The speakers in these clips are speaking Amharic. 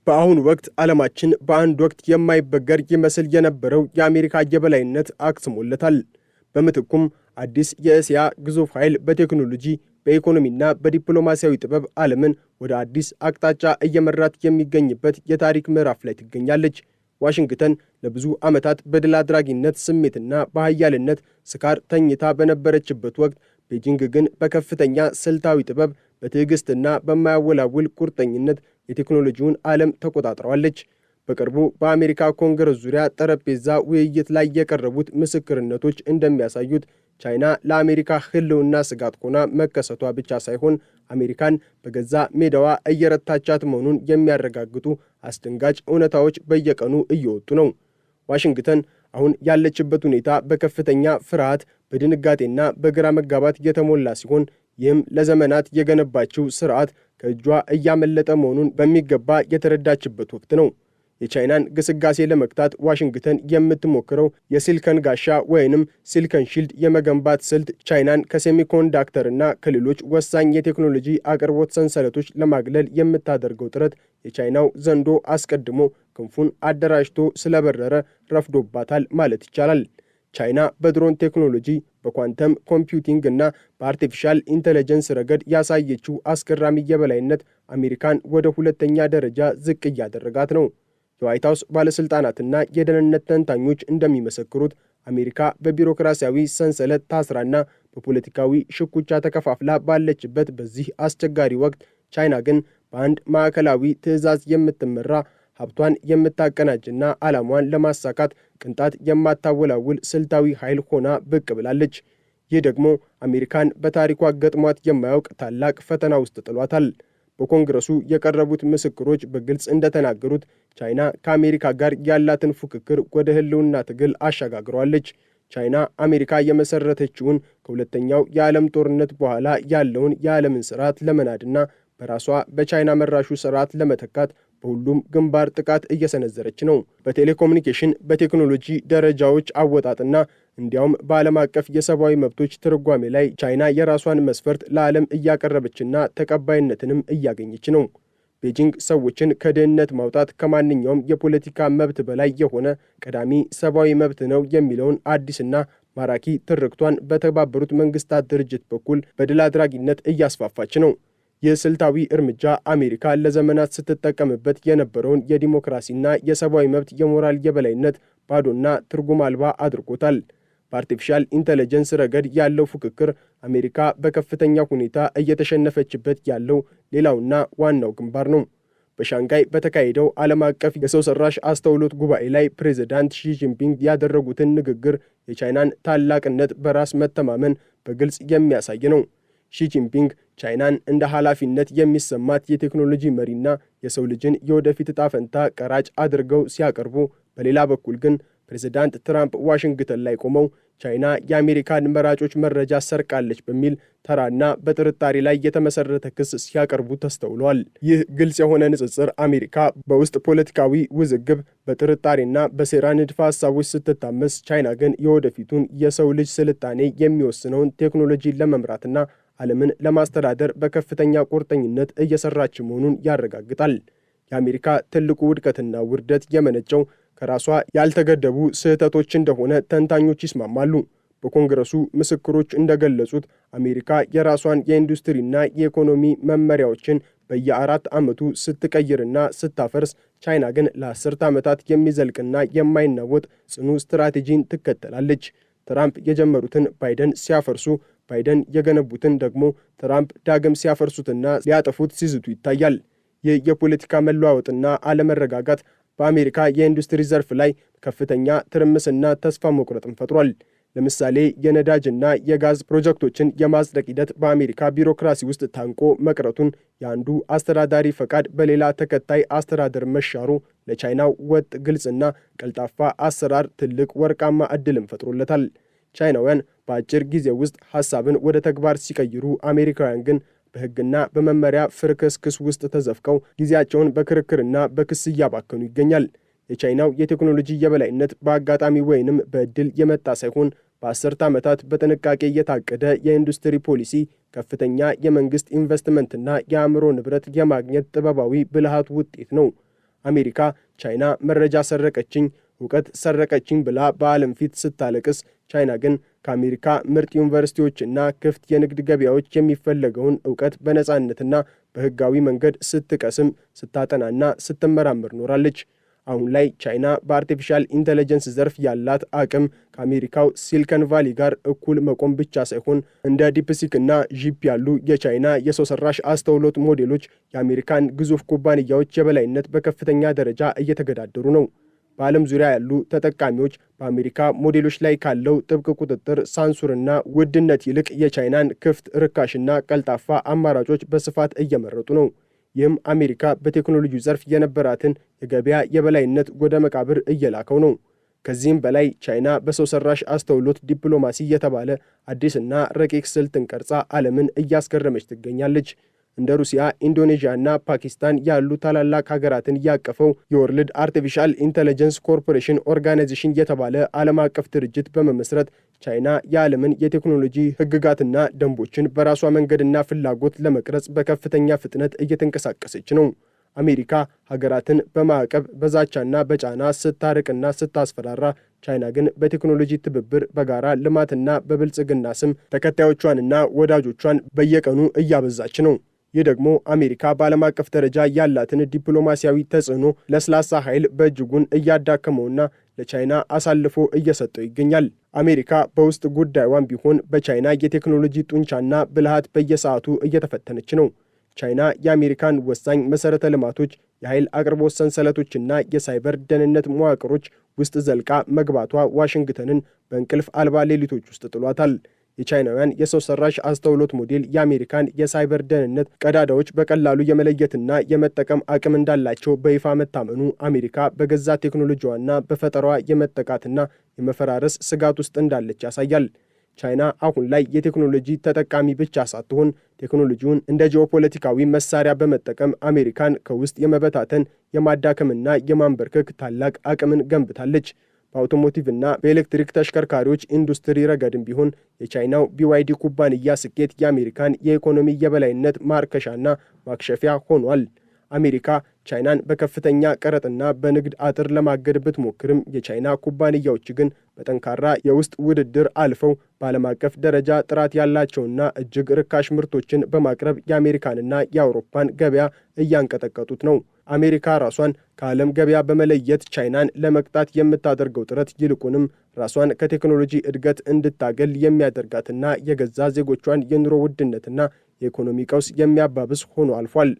በአሁኑ ወቅት ዓለማችን በአንድ ወቅት የማይበገር ይመስል የነበረው የአሜሪካ የበላይነት አክስሞለታል። በምትኩም አዲስ የእስያ ግዙፍ ኃይል በቴክኖሎጂ በኢኮኖሚና በዲፕሎማሲያዊ ጥበብ ዓለምን ወደ አዲስ አቅጣጫ እየመራት የሚገኝበት የታሪክ ምዕራፍ ላይ ትገኛለች። ዋሽንግተን ለብዙ ዓመታት በድል አድራጊነት ስሜትና በኃያልነት ስካር ተኝታ በነበረችበት ወቅት ቤጂንግ ግን በከፍተኛ ስልታዊ ጥበብ በትዕግስትና በማያወላውል ቁርጠኝነት የቴክኖሎጂውን ዓለም ተቆጣጥረዋለች። በቅርቡ በአሜሪካ ኮንግረስ ዙሪያ ጠረጴዛ ውይይት ላይ የቀረቡት ምስክርነቶች እንደሚያሳዩት ቻይና ለአሜሪካ ሕልውና ስጋት ሆና መከሰቷ ብቻ ሳይሆን አሜሪካን በገዛ ሜዳዋ እየረታቻት መሆኑን የሚያረጋግጡ አስደንጋጭ እውነታዎች በየቀኑ እየወጡ ነው። ዋሽንግተን አሁን ያለችበት ሁኔታ በከፍተኛ ፍርሃት፣ በድንጋጤና በግራ መጋባት የተሞላ ሲሆን ይህም ለዘመናት የገነባችው ስርዓት ከእጇ እያመለጠ መሆኑን በሚገባ የተረዳችበት ወቅት ነው። የቻይናን ግስጋሴ ለመግታት ዋሽንግተን የምትሞክረው የሲልከን ጋሻ ወይንም ሲልከን ሺልድ የመገንባት ስልት ቻይናን ከሴሚኮንዳክተርና ከሌሎች ወሳኝ የቴክኖሎጂ አቅርቦት ሰንሰለቶች ለማግለል የምታደርገው ጥረት የቻይናው ዘንዶ አስቀድሞ ክንፉን አደራጅቶ ስለበረረ ረፍዶባታል ማለት ይቻላል። ቻይና በድሮን ቴክኖሎጂ፣ በኳንተም ኮምፒውቲንግ እና በአርቲፊሻል ኢንተለጀንስ ረገድ ያሳየችው አስገራሚ የበላይነት አሜሪካን ወደ ሁለተኛ ደረጃ ዝቅ እያደረጋት ነው። የዋይት ሃውስ ባለሥልጣናትና የደህንነት ተንታኞች እንደሚመሰክሩት አሜሪካ በቢሮክራሲያዊ ሰንሰለት ታስራና በፖለቲካዊ ሽኩቻ ተከፋፍላ ባለችበት በዚህ አስቸጋሪ ወቅት ቻይና ግን በአንድ ማዕከላዊ ትዕዛዝ የምትመራ ሀብቷን የምታቀናጅና ዓላሟን ለማሳካት ቅንጣት የማታወላውል ስልታዊ ኃይል ሆና ብቅ ብላለች። ይህ ደግሞ አሜሪካን በታሪኳ ገጥሟት የማያውቅ ታላቅ ፈተና ውስጥ ጥሏታል። በኮንግረሱ የቀረቡት ምስክሮች በግልጽ እንደተናገሩት ቻይና ከአሜሪካ ጋር ያላትን ፉክክር ወደ ሕልውና ትግል አሸጋግረዋለች። ቻይና አሜሪካ የመሰረተችውን ከሁለተኛው የዓለም ጦርነት በኋላ ያለውን የዓለምን ስርዓት ለመናድና በራሷ በቻይና መራሹ ስርዓት ለመተካት በሁሉም ግንባር ጥቃት እየሰነዘረች ነው። በቴሌኮሙኒኬሽን፣ በቴክኖሎጂ ደረጃዎች አወጣጥና እንዲያውም በዓለም አቀፍ የሰብአዊ መብቶች ትርጓሜ ላይ ቻይና የራሷን መስፈርት ለዓለም እያቀረበችና ተቀባይነትንም እያገኘች ነው። ቤጂንግ ሰዎችን ከድህነት ማውጣት ከማንኛውም የፖለቲካ መብት በላይ የሆነ ቀዳሚ ሰብአዊ መብት ነው የሚለውን አዲስና ማራኪ ትርክቷን በተባበሩት መንግስታት ድርጅት በኩል በድል አድራጊነት እያስፋፋች ነው። ይህ ስልታዊ እርምጃ አሜሪካ ለዘመናት ስትጠቀምበት የነበረውን የዲሞክራሲና የሰብአዊ መብት የሞራል የበላይነት ባዶና ትርጉም አልባ አድርጎታል። በአርቲፊሻል ኢንተለጀንስ ረገድ ያለው ፉክክር አሜሪካ በከፍተኛ ሁኔታ እየተሸነፈችበት ያለው ሌላውና ዋናው ግንባር ነው። በሻንጋይ በተካሄደው ዓለም አቀፍ የሰው ሰራሽ አስተውሎት ጉባኤ ላይ ፕሬዚዳንት ሺጂንፒንግ ያደረጉትን ንግግር የቻይናን ታላቅነት በራስ መተማመን በግልጽ የሚያሳይ ነው። ሺጂንፒንግ ቻይናን እንደ ኃላፊነት የሚሰማት የቴክኖሎጂ መሪና የሰው ልጅን የወደፊት ዕጣ ፈንታ ቀራጭ አድርገው ሲያቀርቡ፣ በሌላ በኩል ግን ፕሬዚዳንት ትራምፕ ዋሽንግተን ላይ ቆመው ቻይና የአሜሪካን መራጮች መረጃ ሰርቃለች በሚል ተራና በጥርጣሬ ላይ የተመሰረተ ክስ ሲያቀርቡ ተስተውሏል። ይህ ግልጽ የሆነ ንጽጽር አሜሪካ በውስጥ ፖለቲካዊ ውዝግብ፣ በጥርጣሬና በሴራ ንድፈ ሐሳቦች ስትታመስ፣ ቻይና ግን የወደፊቱን የሰው ልጅ ስልጣኔ የሚወስነውን ቴክኖሎጂ ለመምራትና ዓለምን ለማስተዳደር በከፍተኛ ቁርጠኝነት እየሰራች መሆኑን ያረጋግጣል። የአሜሪካ ትልቁ ውድቀትና ውርደት የመነጨው ከራሷ ያልተገደቡ ስህተቶች እንደሆነ ተንታኞች ይስማማሉ። በኮንግረሱ ምስክሮች እንደገለጹት አሜሪካ የራሷን የኢንዱስትሪና የኢኮኖሚ መመሪያዎችን በየ4 ዓመቱ ስትቀይርና ስታፈርስ፣ ቻይና ግን ለ10 ዓመታት የሚዘልቅና የማይናወጥ ጽኑ ስትራቴጂን ትከተላለች። ትራምፕ የጀመሩትን ባይደን ሲያፈርሱ፣ ባይደን የገነቡትን ደግሞ ትራምፕ ዳግም ሲያፈርሱትና ሊያጠፉት ሲዝቱ ይታያል። ይህ የፖለቲካ መለዋወጥና አለመረጋጋት በአሜሪካ የኢንዱስትሪ ዘርፍ ላይ ከፍተኛ ትርምስና ተስፋ መቁረጥን ፈጥሯል። ለምሳሌ የነዳጅና የጋዝ ፕሮጀክቶችን የማጽደቅ ሂደት በአሜሪካ ቢሮክራሲ ውስጥ ታንቆ መቅረቱን፣ የአንዱ አስተዳዳሪ ፈቃድ በሌላ ተከታይ አስተዳደር መሻሩ ለቻይናው ወጥ፣ ግልጽና ቀልጣፋ አሰራር ትልቅ ወርቃማ ዕድልን ፈጥሮለታል። ቻይናውያን በአጭር ጊዜ ውስጥ ሐሳብን ወደ ተግባር ሲቀይሩ፣ አሜሪካውያን ግን በሕግና በመመሪያ ፍርክስክስ ውስጥ ተዘፍቀው ጊዜያቸውን በክርክርና በክስ እያባከኑ ይገኛል። የቻይናው የቴክኖሎጂ የበላይነት በአጋጣሚ ወይንም በዕድል የመጣ ሳይሆን በ10 ዓመታት በጥንቃቄ የታቀደ የኢንዱስትሪ ፖሊሲ፣ ከፍተኛ የመንግሥት ኢንቨስትመንትና የአእምሮ ንብረት የማግኘት ጥበባዊ ብልሃት ውጤት ነው። አሜሪካ ቻይና መረጃ ሰረቀችኝ፣ እውቀት ሰረቀችኝ ብላ በዓለም ፊት ስታለቅስ፣ ቻይና ግን ከአሜሪካ ምርጥ ዩኒቨርሲቲዎችና ክፍት የንግድ ገበያዎች የሚፈለገውን እውቀት በነፃነትና በሕጋዊ መንገድ ስትቀስም፣ ስታጠናና ስትመራመር ኖራለች። አሁን ላይ ቻይና በአርቲፊሻል ኢንተለጀንስ ዘርፍ ያላት አቅም ከአሜሪካው ሲሊከን ቫሊ ጋር እኩል መቆም ብቻ ሳይሆን እንደ ዲፕሲክ እና ዢፕ ያሉ የቻይና የሰው ሰራሽ አስተውሎት ሞዴሎች የአሜሪካን ግዙፍ ኩባንያዎች የበላይነት በከፍተኛ ደረጃ እየተገዳደሩ ነው። በዓለም ዙሪያ ያሉ ተጠቃሚዎች በአሜሪካ ሞዴሎች ላይ ካለው ጥብቅ ቁጥጥር፣ ሳንሱርና ውድነት ይልቅ የቻይናን ክፍት፣ ርካሽና ቀልጣፋ አማራጮች በስፋት እየመረጡ ነው። ይህም አሜሪካ በቴክኖሎጂ ዘርፍ የነበራትን የገበያ የበላይነት ወደ መቃብር እየላከው ነው። ከዚህም በላይ ቻይና በሰው ሰራሽ አስተውሎት ዲፕሎማሲ የተባለ አዲስና ረቂቅ ስልትን ቀርጻ ዓለምን እያስገረመች ትገኛለች። እንደ ሩሲያ፣ ኢንዶኔዥያ እና ፓኪስታን ያሉ ታላላቅ ሀገራትን ያቀፈው የወርልድ አርቲፊሻል ኢንተለጀንስ ኮርፖሬሽን ኦርጋናይዜሽን የተባለ ዓለም አቀፍ ድርጅት በመመስረት ቻይና የዓለምን የቴክኖሎጂ ሕግጋትና ደንቦችን በራሷ መንገድና ፍላጎት ለመቅረጽ በከፍተኛ ፍጥነት እየተንቀሳቀሰች ነው። አሜሪካ ሀገራትን በማዕቀብ በዛቻና በጫና ስታርቅና ስታስፈራራ፣ ቻይና ግን በቴክኖሎጂ ትብብር፣ በጋራ ልማትና በብልጽግና ስም ተከታዮቿንና ወዳጆቿን በየቀኑ እያበዛች ነው። ይህ ደግሞ አሜሪካ በዓለም አቀፍ ደረጃ ያላትን ዲፕሎማሲያዊ ተጽዕኖ ለስላሳ ኃይል በእጅጉን እያዳከመውና ለቻይና አሳልፎ እየሰጠው ይገኛል። አሜሪካ በውስጥ ጉዳዩም ቢሆን በቻይና የቴክኖሎጂ ጡንቻና ብልሃት በየሰዓቱ እየተፈተነች ነው። ቻይና የአሜሪካን ወሳኝ መሠረተ ልማቶች፣ የኃይል አቅርቦት ሰንሰለቶችና የሳይበር ደህንነት መዋቅሮች ውስጥ ዘልቃ መግባቷ ዋሽንግተንን በእንቅልፍ አልባ ሌሊቶች ውስጥ ጥሏታል። የቻይናውያን የሰው ሰራሽ አስተውሎት ሞዴል የአሜሪካን የሳይበር ደህንነት ቀዳዳዎች በቀላሉ የመለየትና የመጠቀም አቅም እንዳላቸው በይፋ መታመኑ አሜሪካ በገዛ ቴክኖሎጂዋና በፈጠራዋ የመጠቃትና የመፈራረስ ስጋት ውስጥ እንዳለች ያሳያል። ቻይና አሁን ላይ የቴክኖሎጂ ተጠቃሚ ብቻ ሳትሆን ቴክኖሎጂውን እንደ ጂኦፖለቲካዊ መሳሪያ በመጠቀም አሜሪካን ከውስጥ የመበታተን የማዳከምና የማንበርከክ ታላቅ አቅምን ገንብታለች። በአውቶሞቲቭና በኤሌክትሪክ ተሽከርካሪዎች ኢንዱስትሪ ረገድም ቢሆን የቻይናው BYD ኩባንያ ስኬት የአሜሪካን የኢኮኖሚ የበላይነት ማርከሻና ማክሸፊያ ሆኗል። አሜሪካ ቻይናን በከፍተኛ ቀረጥና በንግድ አጥር ለማገድ ብትሞክርም የቻይና ኩባንያዎች ግን በጠንካራ የውስጥ ውድድር አልፈው በዓለም አቀፍ ደረጃ ጥራት ያላቸውና እጅግ ርካሽ ምርቶችን በማቅረብ የአሜሪካንና የአውሮፓን ገበያ እያንቀጠቀጡት ነው። አሜሪካ ራሷን ከዓለም ገበያ በመለየት ቻይናን ለመቅጣት የምታደርገው ጥረት ይልቁንም ራሷን ከቴክኖሎጂ እድገት እንድታገል የሚያደርጋትና የገዛ ዜጎቿን የኑሮ ውድነትና የኢኮኖሚ ቀውስ የሚያባብስ ሆኖ አልፏል።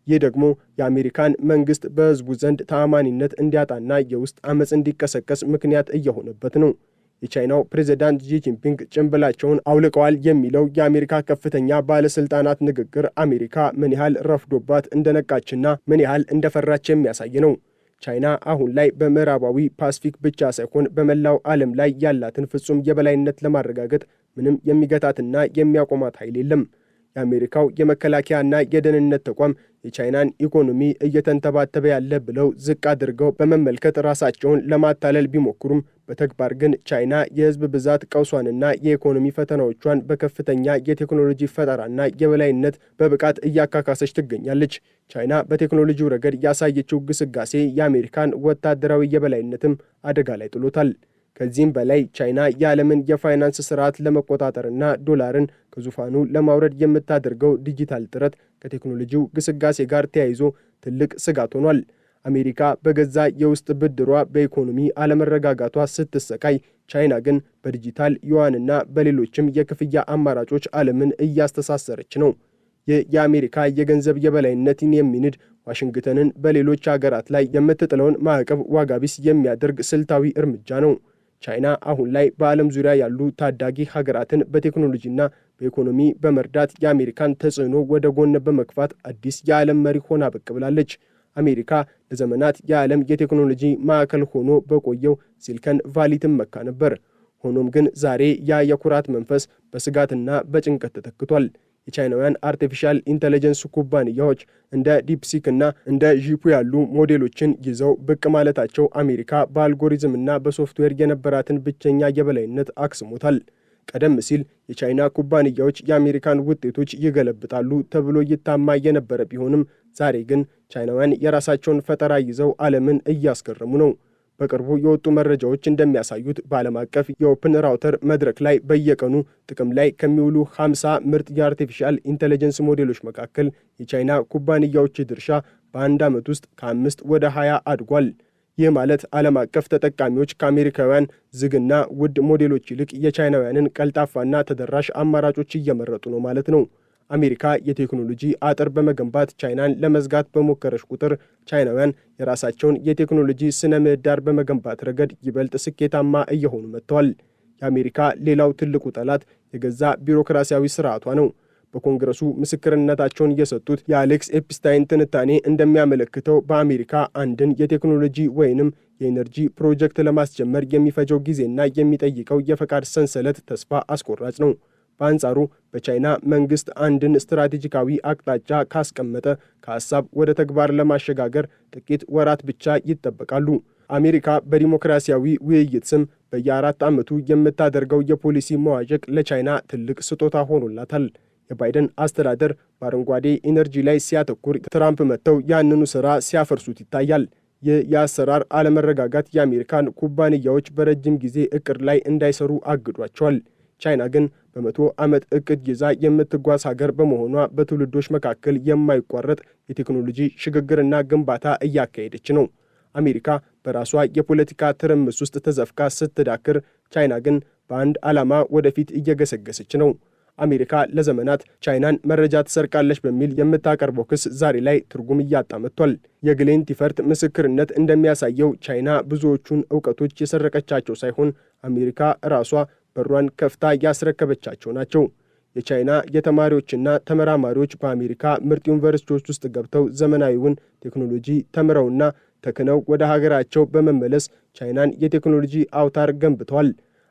ይህ ደግሞ የአሜሪካን መንግስት በሕዝቡ ዘንድ ተአማኒነት እንዲያጣና የውስጥ አመፅ እንዲቀሰቀስ ምክንያት እየሆነበት ነው። የቻይናው ፕሬዝዳንት ጂ ጂንፒንግ ጭንብላቸውን አውልቀዋል የሚለው የአሜሪካ ከፍተኛ ባለስልጣናት ንግግር አሜሪካ ምን ያህል ረፍዶባት እንደነቃችና ምን ያህል እንደፈራች የሚያሳይ ነው። ቻይና አሁን ላይ በምዕራባዊ ፓሲፊክ ብቻ ሳይሆን በመላው ዓለም ላይ ያላትን ፍጹም የበላይነት ለማረጋገጥ ምንም የሚገታትና የሚያቆማት ኃይል የለም። የአሜሪካው የመከላከያና የደህንነት ተቋም የቻይናን ኢኮኖሚ እየተንተባተበ ያለ ብለው ዝቅ አድርገው በመመልከት ራሳቸውን ለማታለል ቢሞክሩም በተግባር ግን ቻይና የህዝብ ብዛት ቀውሷንና የኢኮኖሚ ፈተናዎቿን በከፍተኛ የቴክኖሎጂ ፈጠራና የበላይነት በብቃት እያካካሰች ትገኛለች። ቻይና በቴክኖሎጂው ረገድ ያሳየችው ግስጋሴ የአሜሪካን ወታደራዊ የበላይነትም አደጋ ላይ ጥሎታል። ከዚህም በላይ ቻይና የዓለምን የፋይናንስ ስርዓት ለመቆጣጠርና ዶላርን ከዙፋኑ ለማውረድ የምታደርገው ዲጂታል ጥረት ከቴክኖሎጂው ግስጋሴ ጋር ተያይዞ ትልቅ ስጋት ሆኗል። አሜሪካ በገዛ የውስጥ ብድሯ በኢኮኖሚ አለመረጋጋቷ ስትሰቃይ፣ ቻይና ግን በዲጂታል ዩዋንና በሌሎችም የክፍያ አማራጮች ዓለምን እያስተሳሰረች ነው። ይህ የአሜሪካ የገንዘብ የበላይነትን የሚንድ ዋሽንግተንን በሌሎች ሀገራት ላይ የምትጥለውን ማዕቀብ ዋጋቢስ የሚያደርግ ስልታዊ እርምጃ ነው። ቻይና አሁን ላይ በዓለም ዙሪያ ያሉ ታዳጊ ሀገራትን በቴክኖሎጂና በኢኮኖሚ በመርዳት የአሜሪካን ተጽዕኖ ወደ ጎን በመግፋት አዲስ የዓለም መሪ ሆና ብቅ ብላለች። አሜሪካ ለዘመናት የዓለም የቴክኖሎጂ ማዕከል ሆኖ በቆየው ሲሊከን ቫሊ ትመካ ነበር። ሆኖም ግን ዛሬ ያ የኩራት መንፈስ በስጋትና በጭንቀት ተተክቷል። የቻይናውያን አርቲፊሻል ኢንተለጀንስ ኩባንያዎች እንደ ዲፕሲክ እና እንደ ዢፑ ያሉ ሞዴሎችን ይዘው ብቅ ማለታቸው አሜሪካ በአልጎሪዝምና በሶፍትዌር የነበራትን ብቸኛ የበላይነት አክስሞታል። ቀደም ሲል የቻይና ኩባንያዎች የአሜሪካን ውጤቶች ይገለብጣሉ ተብሎ ይታማ የነበረ ቢሆንም ዛሬ ግን ቻይናውያን የራሳቸውን ፈጠራ ይዘው ዓለምን እያስገረሙ ነው። በቅርቡ የወጡ መረጃዎች እንደሚያሳዩት በዓለም አቀፍ የኦፕን ራውተር መድረክ ላይ በየቀኑ ጥቅም ላይ ከሚውሉ 50 ምርጥ የአርቲፊሻል ኢንተለጀንስ ሞዴሎች መካከል የቻይና ኩባንያዎች ድርሻ በአንድ ዓመት ውስጥ ከ5 ወደ 20 አድጓል። ይህ ማለት ዓለም አቀፍ ተጠቃሚዎች ከአሜሪካውያን ዝግና ውድ ሞዴሎች ይልቅ የቻይናውያንን ቀልጣፋና ተደራሽ አማራጮች እየመረጡ ነው ማለት ነው። አሜሪካ የቴክኖሎጂ አጥር በመገንባት ቻይናን ለመዝጋት በሞከረች ቁጥር ቻይናውያን የራሳቸውን የቴክኖሎጂ ስነ ምህዳር በመገንባት ረገድ ይበልጥ ስኬታማ እየሆኑ መጥተዋል። የአሜሪካ ሌላው ትልቁ ጠላት የገዛ ቢሮክራሲያዊ ስርዓቷ ነው። በኮንግረሱ ምስክርነታቸውን የሰጡት የአሌክስ ኤፕስታይን ትንታኔ እንደሚያመለክተው በአሜሪካ አንድን የቴክኖሎጂ ወይንም የኤነርጂ ፕሮጀክት ለማስጀመር የሚፈጀው ጊዜና የሚጠይቀው የፈቃድ ሰንሰለት ተስፋ አስቆራጭ ነው። በአንጻሩ በቻይና መንግስት አንድን ስትራቴጂካዊ አቅጣጫ ካስቀመጠ ከሐሳብ ወደ ተግባር ለማሸጋገር ጥቂት ወራት ብቻ ይጠበቃሉ። አሜሪካ በዲሞክራሲያዊ ውይይት ስም በየ4 ዓመቱ የምታደርገው የፖሊሲ መዋዠቅ ለቻይና ትልቅ ስጦታ ሆኖላታል። የባይደን አስተዳደር በአረንጓዴ ኢነርጂ ላይ ሲያተኩር፣ ትራምፕ መጥተው ያንኑ ሥራ ሲያፈርሱት ይታያል። ይህ የአሰራር አለመረጋጋት የአሜሪካን ኩባንያዎች በረጅም ጊዜ እቅድ ላይ እንዳይሰሩ አግዷቸዋል። ቻይና ግን በ100 ዓመት እቅድ ይዛ የምትጓዝ ሀገር በመሆኗ በትውልዶች መካከል የማይቋረጥ የቴክኖሎጂ ሽግግርና ግንባታ እያካሄደች ነው። አሜሪካ በራሷ የፖለቲካ ትርምስ ውስጥ ተዘፍቃ ስትዳክር፣ ቻይና ግን በአንድ ዓላማ ወደፊት እየገሰገሰች ነው። አሜሪካ ለዘመናት ቻይናን መረጃ ትሰርቃለች በሚል የምታቀርበው ክስ ዛሬ ላይ ትርጉም እያጣ መጥቷል። የግሌን ቲፈርት ምስክርነት እንደሚያሳየው ቻይና ብዙዎቹን እውቀቶች የሰረቀቻቸው ሳይሆን አሜሪካ ራሷ በሯን ከፍታ ያስረከበቻቸው ናቸው። የቻይና የተማሪዎችና ተመራማሪዎች በአሜሪካ ምርጥ ዩኒቨርሲቲዎች ውስጥ ገብተው ዘመናዊውን ቴክኖሎጂ ተምረውና ተክነው ወደ ሀገራቸው በመመለስ ቻይናን የቴክኖሎጂ አውታር ገንብተዋል።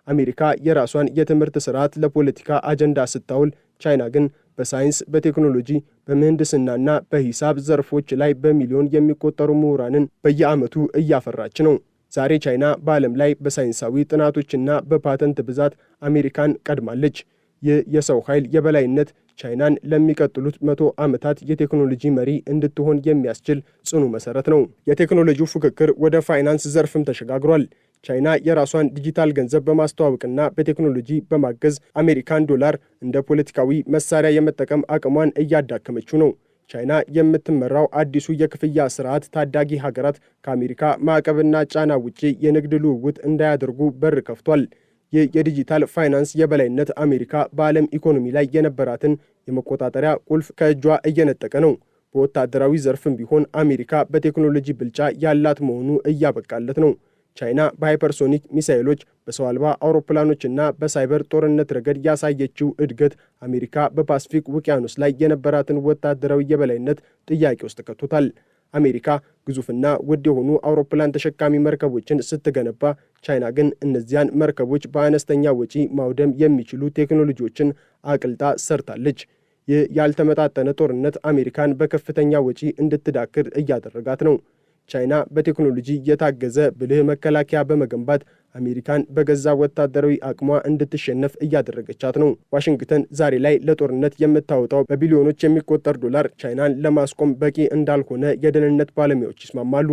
አሜሪካ የራሷን የትምህርት ስርዓት ለፖለቲካ አጀንዳ ስታውል፣ ቻይና ግን በሳይንስ፣ በቴክኖሎጂ፣ በምህንድስናና በሂሳብ ዘርፎች ላይ በሚሊዮን የሚቆጠሩ ምሁራንን በየዓመቱ እያፈራች ነው። ዛሬ ቻይና በዓለም ላይ በሳይንሳዊ ጥናቶችና በፓተንት ብዛት አሜሪካን ቀድማለች። ይህ የሰው ኃይል የበላይነት ቻይናን ለሚቀጥሉት 100 ዓመታት የቴክኖሎጂ መሪ እንድትሆን የሚያስችል ጽኑ መሰረት ነው። የቴክኖሎጂው ፉክክር ወደ ፋይናንስ ዘርፍም ተሸጋግሯል። ቻይና የራሷን ዲጂታል ገንዘብ በማስተዋወቅና በቴክኖሎጂ በማገዝ አሜሪካን ዶላር እንደ ፖለቲካዊ መሳሪያ የመጠቀም አቅሟን እያዳከመችው ነው። ቻይና የምትመራው አዲሱ የክፍያ ስርዓት ታዳጊ ሀገራት ከአሜሪካ ማዕቀብና ጫና ውጪ የንግድ ልውውጥ እንዳያደርጉ በር ከፍቷል። ይህ የዲጂታል ፋይናንስ የበላይነት አሜሪካ በዓለም ኢኮኖሚ ላይ የነበራትን የመቆጣጠሪያ ቁልፍ ከእጇ እየነጠቀ ነው። በወታደራዊ ዘርፍም ቢሆን አሜሪካ በቴክኖሎጂ ብልጫ ያላት መሆኑ እያበቃለት ነው። ቻይና በሃይፐርሶኒክ ሚሳይሎች፣ በሰው አልባ አውሮፕላኖችና በሳይበር ጦርነት ረገድ ያሳየችው እድገት አሜሪካ በፓስፊክ ውቅያኖስ ላይ የነበራትን ወታደራዊ የበላይነት ጥያቄ ውስጥ ከቶታል። አሜሪካ ግዙፍና ውድ የሆኑ አውሮፕላን ተሸካሚ መርከቦችን ስትገነባ፣ ቻይና ግን እነዚያን መርከቦች በአነስተኛ ወጪ ማውደም የሚችሉ ቴክኖሎጂዎችን አቅልጣ ሰርታለች። ይህ ያልተመጣጠነ ጦርነት አሜሪካን በከፍተኛ ወጪ እንድትዳክር እያደረጋት ነው። ቻይና በቴክኖሎጂ የታገዘ ብልህ መከላከያ በመገንባት አሜሪካን በገዛ ወታደራዊ አቅሟ እንድትሸነፍ እያደረገቻት ነው። ዋሽንግተን ዛሬ ላይ ለጦርነት የምታወጣው በቢሊዮኖች የሚቆጠር ዶላር ቻይናን ለማስቆም በቂ እንዳልሆነ የደህንነት ባለሙያዎች ይስማማሉ።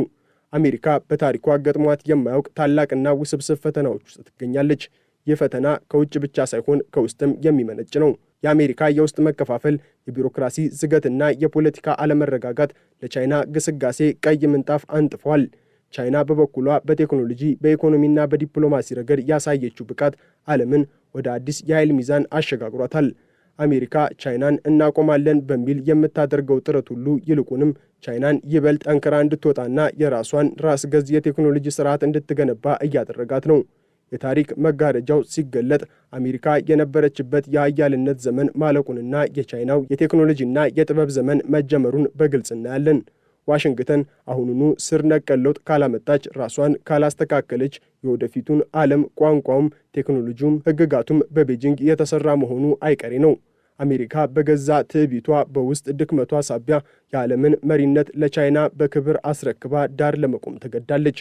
አሜሪካ በታሪኳ ገጥሟት የማያውቅ ታላቅና ውስብስብ ፈተናዎች ውስጥ ትገኛለች። ይህ ፈተና ከውጭ ብቻ ሳይሆን ከውስጥም የሚመነጭ ነው። የአሜሪካ የውስጥ መከፋፈል፣ የቢሮክራሲ ዝገትና የፖለቲካ አለመረጋጋት ለቻይና ግስጋሴ ቀይ ምንጣፍ አንጥፏል። ቻይና በበኩሏ በቴክኖሎጂ በኢኮኖሚና በዲፕሎማሲ ረገድ ያሳየችው ብቃት ዓለምን ወደ አዲስ የኃይል ሚዛን አሸጋግሯታል። አሜሪካ ቻይናን እናቆማለን በሚል የምታደርገው ጥረት ሁሉ ይልቁንም ቻይናን ይበልጥ ጠንክራ እንድትወጣና የራሷን ራስ ገዝ የቴክኖሎጂ ስርዓት እንድትገነባ እያደረጋት ነው። የታሪክ መጋረጃው ሲገለጥ አሜሪካ የነበረችበት የኃያልነት ዘመን ማለቁንና የቻይናው የቴክኖሎጂና የጥበብ ዘመን መጀመሩን በግልጽ እናያለን። ዋሽንግተን አሁኑኑ ስር ነቀል ለውጥ ካላመጣች፣ ራሷን ካላስተካከለች የወደፊቱን ዓለም ቋንቋውም ቴክኖሎጂውም ሕግጋቱም በቤጂንግ የተሰራ መሆኑ አይቀሬ ነው። አሜሪካ በገዛ ትዕቢቷ በውስጥ ድክመቷ ሳቢያ የዓለምን መሪነት ለቻይና በክብር አስረክባ ዳር ለመቆም ተገዳለች።